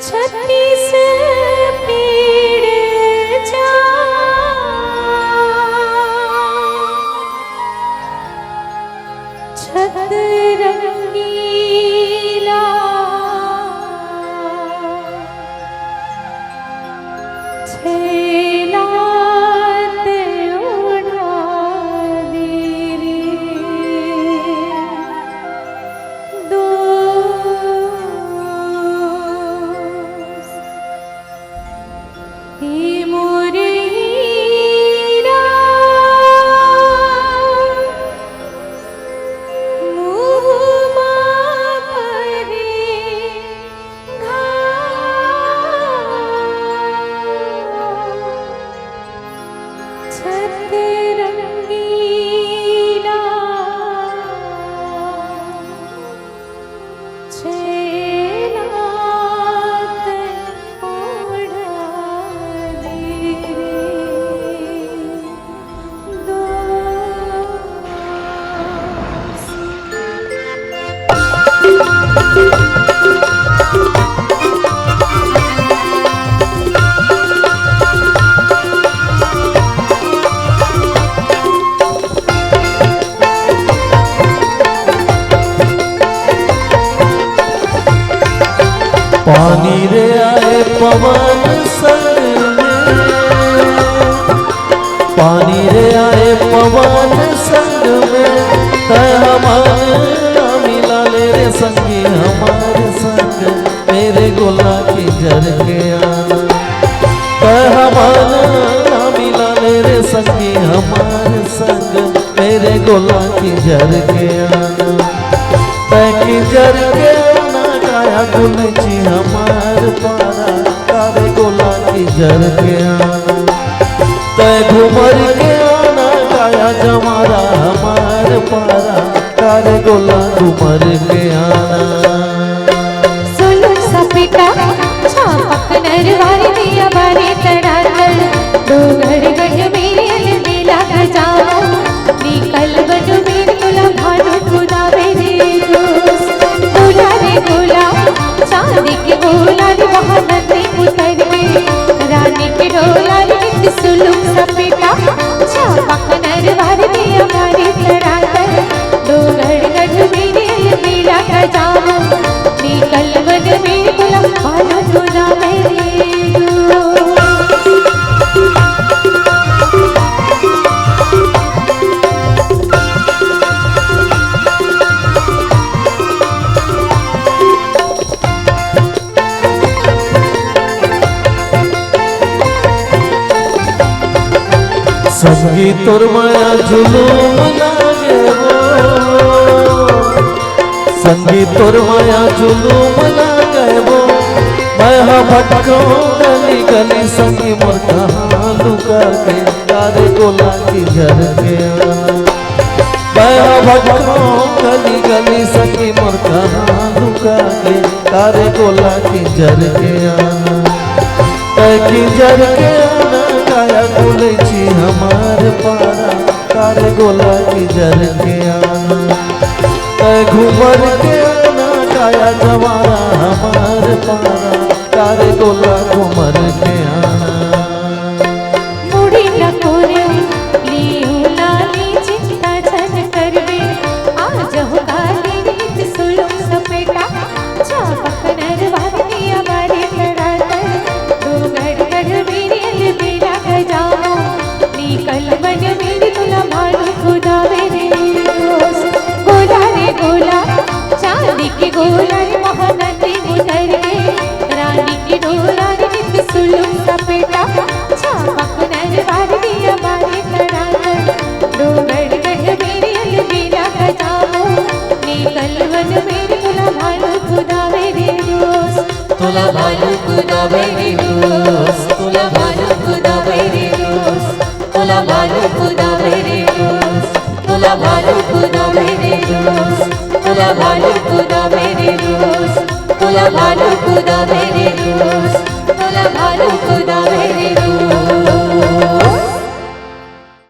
छत्तीस पीड़ जा छत रंगीला छेलात उड़ा दे रे दोस्त हे मोर हीरा मुँहमा परे घाव छत रंगीला छेलात उड़ा दे रे पानी रे आए पवन संग में, पानी रे आए पवन संग में, तय हमारा मिला ले रे संगी हमारे संग, मेरे गोला की जर के आना। तय हमारा मिला ले रे संगी हमारे संग, मेरे गोला की जर के आना। तय की जर के आना गाया गुलची हमार पारा, कारे गोला की जर के आना। तय घुमर के आना गाया जमारा हमार पारा, कारे गोला घुमर के आना। सुलूक सपेटा छापक नरवारी दिया बारी तड़ातड़ डोगर गढ़ मेरे अलबेला गजाओ निकल बजो मेरे गुला भानु खुदा मेरे दोस्त गोला रे गोला चांदी के गोला रे महानंदी उतर के रानी के डोला रे सुलूक सपेटा छापक नरवारी दिया बारी तड़ातड़ डोगर गढ़ मेरे अलबेला गजाओ निकल बज मेरे गुला भानु खुदा मेरे संगी तोर माया जुलूम लागे वो, संगी तोर माया जुलूम लागे वो, मैं हाँ भटको गली गली संगी मोर कहाँ लुका के, तारे गोला की जर के आना। मैं हाँ भटको गली गली संगी मोर कहाँ लुका के, तारे गोला की जर के आना। तय की जर के आना गाया गुलची हमार पारा, तारे गोला की जर के आना। तय घुमर के आना गाया जवारा हमार पारा, तारे गोला घुमर के आना। मुड़ी न कोरे लियो लाली चिंता छन करवे आज हो काली नित सुलूक सपेटा छापक नरवारी दिया बारी तड़ातड़ डोगर गढ़ मेरे अलबेला गजाओ निकल बन मेरे गुला भानु खुदा मेरे दोस्त गोला रे गोला चांदी के गोला रे महानंदी उतर के रानी के डोला रे नित सुलूक सपेटा छापक नरवारी दिया बारी तड़ातड़ डोगर गढ़ मेरे अलबेला गजाओ निकल बन मेरे गुला भानु खुदा मेरे दोस्त तुला भानु खुदा मेरे दोस्त, तुला भानु खुदा मेरे दोस्त, तुला भानु खुदा मेरे दोस्त, तुला भानु खुदा मेरे दोस्त, तुला भानु खुदा मेरे दोस्त, तुला भानु खुदा मेरे दोस्त।